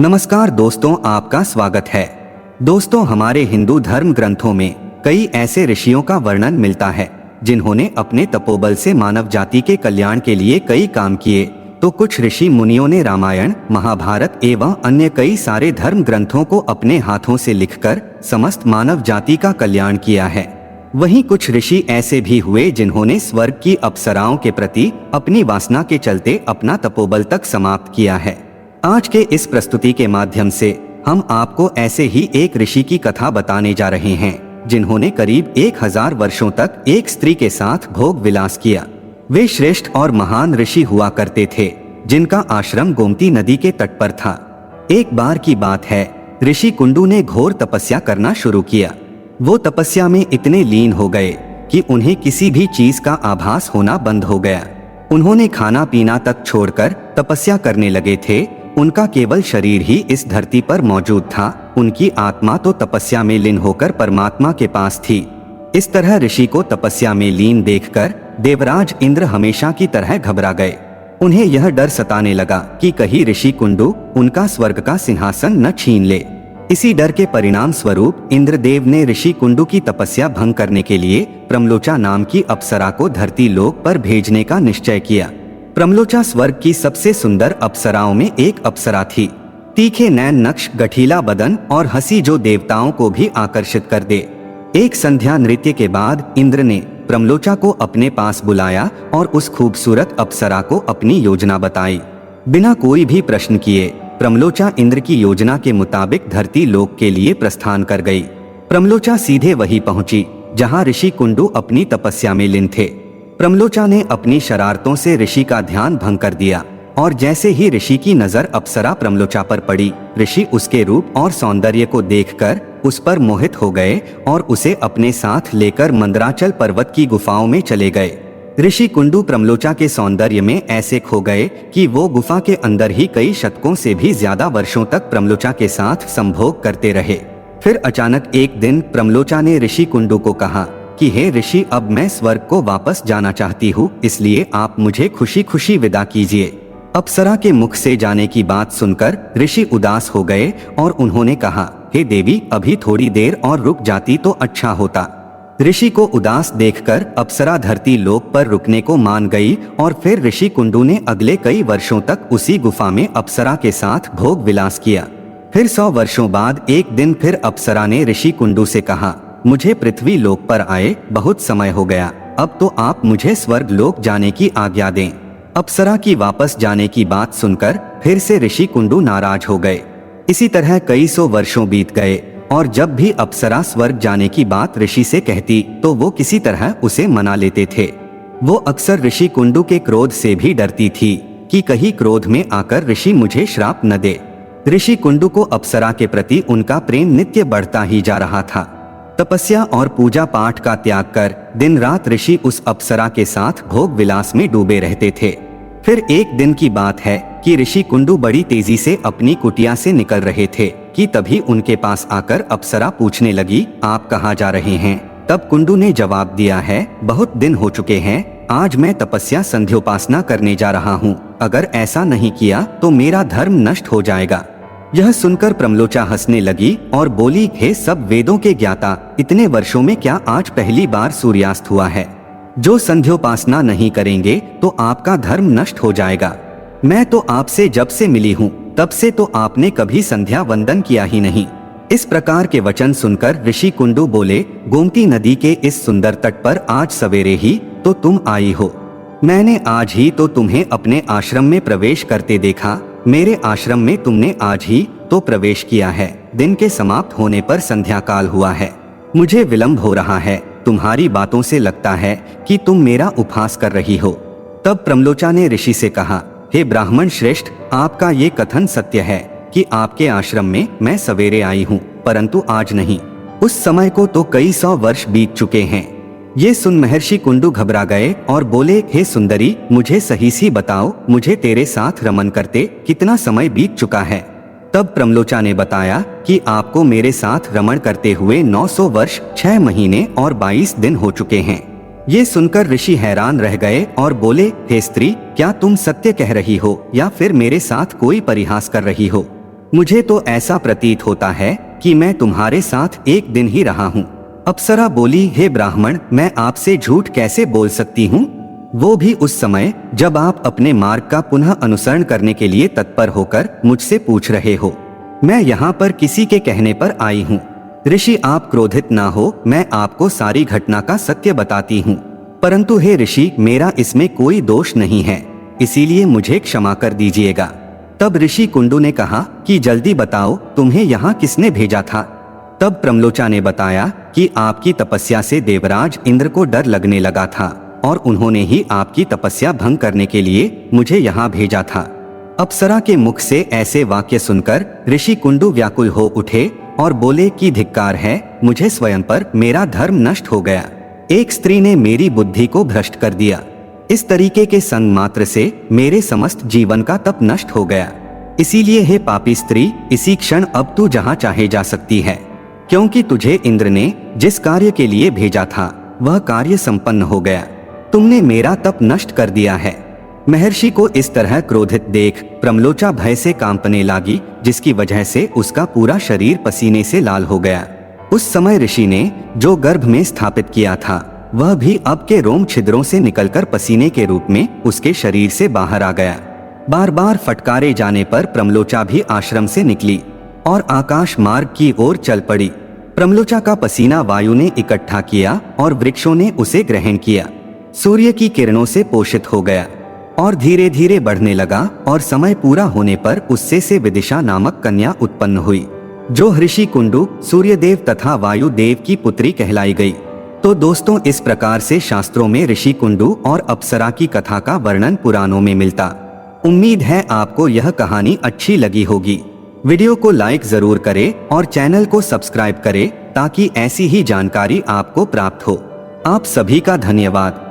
नमस्कार दोस्तों, आपका स्वागत है। दोस्तों, हमारे हिंदू धर्म ग्रंथों में कई ऐसे ऋषियों का वर्णन मिलता है जिन्होंने अपने तपोबल से मानव जाति के कल्याण के लिए कई काम किए। तो कुछ ऋषि मुनियों ने रामायण, महाभारत एवं अन्य कई सारे धर्म ग्रंथों को अपने हाथों से लिखकर समस्त मानव जाति का कल्याण किया है। वहीं कुछ ऋषि ऐसे भी हुए जिन्होंने स्वर्ग की अप्सराओं के प्रति अपनी वासना के चलते अपना तपोबल तक समाप्त किया है। आज के इस प्रस्तुति के माध्यम से हम आपको ऐसे ही एक ऋषि की कथा बताने जा रहे हैं जिन्होंने करीब 1000 वर्षों तक एक स्त्री के साथ भोग विलास किया। वे श्रेष्ठ और महान ऋषि हुआ करते थे जिनका आश्रम गोमती नदी के तट पर था। एक बार की बात है, ऋषि कुंडू ने घोर तपस्या करना शुरू किया। वो तपस्या में इतने लीन हो गए कि उन्हें किसी भी चीज का आभास होना बंद हो गया। उन्होंने खाना पीना तक छोड़कर तपस्या करने लगे थे। उनका केवल शरीर ही इस धरती पर मौजूद था, उनकी आत्मा तो तपस्या में लीन होकर परमात्मा के पास थी। इस तरह ऋषि को तपस्या में लीन देखकर देवराज इंद्र हमेशा की तरह घबरा गए। उन्हें यह डर सताने लगा कि कहीं ऋषि कुंडू उनका स्वर्ग का सिंहासन न छीन ले। इसी डर के परिणाम स्वरूप इंद्रदेव ने ऋषि कुंडू की तपस्या भंग करने के लिए प्रमलोचा नाम की अप्सरा को धरती लोक पर भेजने का निश्चय किया। प्रमलोचा स्वर्ग की सबसे सुंदर अप्सराओं में एक अप्सरा थी। तीखे नैन नक्श, गठीला बदन और हंसी जो देवताओं को भी आकर्षित कर दे। एक संध्या नृत्य के बाद इंद्र ने प्रमलोचा को अपने पास बुलाया और उस खूबसूरत अप्सरा को अपनी योजना बताई। बिना कोई भी प्रश्न किए प्रमलोचा इंद्र की योजना के मुताबिक धरती लोक के लिए प्रस्थान कर गई। प्रमलोचा सीधे वहीं पहुंची जहां ऋषि कुंडू अपनी तपस्या में लीन थे। प्रमलोचा ने अपनी शरारतों से ऋषि का ध्यान भंग कर दिया और जैसे ही ऋषि की नजर अप्सरा प्रमलोचा पर पड़ी, ऋषि उसके रूप और सौंदर्य को देखकर उस पर मोहित हो गए और उसे अपने साथ लेकर मंदराचल पर्वत की गुफाओं में चले गए। ऋषि कुंडू प्रमलोचा के सौंदर्य में ऐसे खो गए कि वो गुफा के अंदर ही कई शतकों से भी ज्यादा वर्षों तक प्रमलोचा के साथ संभोग करते रहे। फिर अचानक एक दिन प्रमलोचा ने ऋषि कुंडू को कहा कि हे ऋषि, अब मैं स्वर्ग को वापस जाना चाहती हूँ, इसलिए आप मुझे खुशी खुशी विदा कीजिए। अप्सरा के मुख से जाने की बात सुनकर ऋषि उदास हो गए और उन्होंने कहा, हे देवी, अभी थोड़ी देर और रुक जाती तो अच्छा होता। ऋषि को उदास देखकर अप्सरा धरती लोक पर रुकने को मान गई और फिर ऋषि कुंडू ने अगले कई वर्षों तक उसी गुफा में अप्सरा के साथ भोग विलास किया। फिर 100 वर्षों बाद एक दिन फिर अप्सरा ने ऋषि कुंडू से कहा, मुझे पृथ्वी लोक पर आए बहुत समय हो गया, अब तो आप मुझे स्वर्ग लोक जाने की आज्ञा दें। अप्सरा की वापस जाने की बात सुनकर फिर से ऋषि कुंडू नाराज हो गए। इसी तरह कई 100 वर्षों बीत गए और जब भी अप्सरा स्वर्ग जाने की बात ऋषि से कहती तो वो किसी तरह उसे मना लेते थे। वो अक्सर ऋषि कुंडू के क्रोध से भी डरती थी कि कहीं क्रोध में आकर ऋषि मुझे श्राप न दे। ऋषि कुंडू को अप्सरा के प्रति उनका प्रेम नित्य बढ़ता ही जा रहा था। तपस्या और पूजा पाठ का त्याग कर दिन रात ऋषि उस अप्सरा के साथ भोग विलास में डूबे रहते थे। फिर एक दिन की बात है कि ऋषि कुंडू बड़ी तेजी से अपनी कुटिया से निकल रहे थे कि तभी उनके पास आकर अप्सरा पूछने लगी, आप कहाँ जा रहे हैं? तब कुंडू ने जवाब दिया है, बहुत दिन हो चुके हैं, आज मैं तपस्या संध्योपासना करने जा रहा हूँ। अगर ऐसा नहीं किया तो मेरा धर्म नष्ट हो जाएगा। यह सुनकर प्रमलोचा हंसने लगी और बोली, हे सब वेदों के ज्ञाता, इतने वर्षों में क्या आज पहली बार सूर्यास्त हुआ है? जो संध्योपासना नहीं करेंगे तो आपका धर्म नष्ट हो जाएगा। मैं तो आपसे जब से मिली हूँ तब से तो आपने कभी संध्या वंदन किया ही नहीं। इस प्रकार के वचन सुनकर ऋषि कुंडू बोले, गोमती नदी के इस सुंदर तट पर आज सवेरे ही तो तुम आई हो। मैंने आज ही तो तुम्हें अपने आश्रम में प्रवेश करते देखा। मेरे आश्रम में तुमने आज ही तो प्रवेश किया है। दिन के समाप्त होने पर संध्या काल हुआ है। मुझे विलंब हो रहा है। तुम्हारी बातों से लगता है कि तुम मेरा उपहास कर रही हो। तब प्रमलोचा ने ऋषि से कहा, हे ब्राह्मण श्रेष्ठ, आपका ये कथन सत्य है कि आपके आश्रम में मैं सवेरे आई हूँ, परंतु आज नहीं। उस समय को तो कई 100 वर्ष बीत चुके हैं। ये सुन महर्षि कुंडू घबरा गए और बोले, हे सुंदरी, मुझे सही सी बताओ, मुझे तेरे साथ रमन करते कितना समय बीत चुका है? तब प्रमलोचा ने बताया कि आपको मेरे साथ रमण करते हुए 900 वर्ष 6 महीने और 22 दिन हो चुके हैं। ये सुनकर ऋषि हैरान रह गए और बोले, हे स्त्री, क्या तुम सत्य कह रही हो या फिर मेरे साथ कोई परिहास कर रही हो? मुझे तो ऐसा प्रतीत होता है कि मैं तुम्हारे साथ एक दिन ही रहा हूँ। अप्सरा बोली, हे ब्राह्मण, मैं आपसे झूठ कैसे बोल सकती हूँ, वो भी उस समय जब आप अपने मार्ग का पुनः अनुसरण करने के लिए तत्पर होकर मुझसे पूछ रहे हो। मैं यहाँ पर किसी के कहने पर आई हूँ। ऋषि, आप क्रोधित ना हो, मैं आपको सारी घटना का सत्य बताती हूँ। परंतु हे ऋषि, मेरा इसमें कोई दोष नहीं है, इसीलिए मुझे क्षमा कर दीजिएगा। तब ऋषि कुंडू ने कहा कि जल्दी बताओ, तुम्हें यहाँ किसने भेजा था। तब प्रमलोचा ने बताया कि आपकी तपस्या से देवराज इंद्र को डर लगने लगा था और उन्होंने ही आपकी तपस्या भंग करने के लिए मुझे यहाँ भेजा था। अप्सरा के मुख से ऐसे वाक्य सुनकर ऋषि कुंडू व्याकुल हो उठे और बोले कि धिक्कार है, मुझे स्वयं पर मेरा धर्म नष्ट हो गया। एक स्त्री ने मेरी बुद्धि को भ्रष्ट कर दिया। इस तरीके के संग मात्र से मेरे समस्त जीवन का तप नष्ट हो गया। इसीलिए हे पापी स्त्री, इसी क्षण अब तू जहाँ चाहे जा सकती है, क्योंकि तुझे इंद्र ने जिस कार्य के लिए भेजा था वह कार्य संपन्न हो गया। तुमने मेरा तप नष्ट कर दिया है। महर्षि को इस तरह क्रोधित देख प्रमलोचा भय से कांपने लगी, जिसकी वजह से उसका पूरा शरीर पसीने से लाल हो गया। उस समय ऋषि ने जो गर्भ में स्थापित किया था वह भी अब के रोम छिद्रों से निकलकर पसीने के रूप में उसके शरीर से बाहर आ गया। बार बार फटकारे जाने पर प्रमलोचा भी आश्रम से निकली और आकाश मार्ग की ओर चल पड़ी। प्रमलोचा का पसीना वायु ने इकट्ठा किया और वृक्षों ने उसे ग्रहण किया। सूर्य की किरणों से पोषित हो गया और धीरे धीरे बढ़ने लगा और समय पूरा होने पर उससे से विदिशा नामक कन्या उत्पन्न हुई, जो ऋषि कुंडू, सूर्यदेव तथा वायुदेव की पुत्री कहलाई गई। तो दोस्तों, इस प्रकार से शास्त्रों में ऋषि कुंडू और अप्सरा की कथा का वर्णन पुराणों में मिलता। उम्मीद है आपको यह कहानी अच्छी लगी होगी। वीडियो को लाइक जरूर करें और चैनल को सब्सक्राइब करें ताकि ऐसी ही जानकारी आपको प्राप्त हो। आप सभी का धन्यवाद।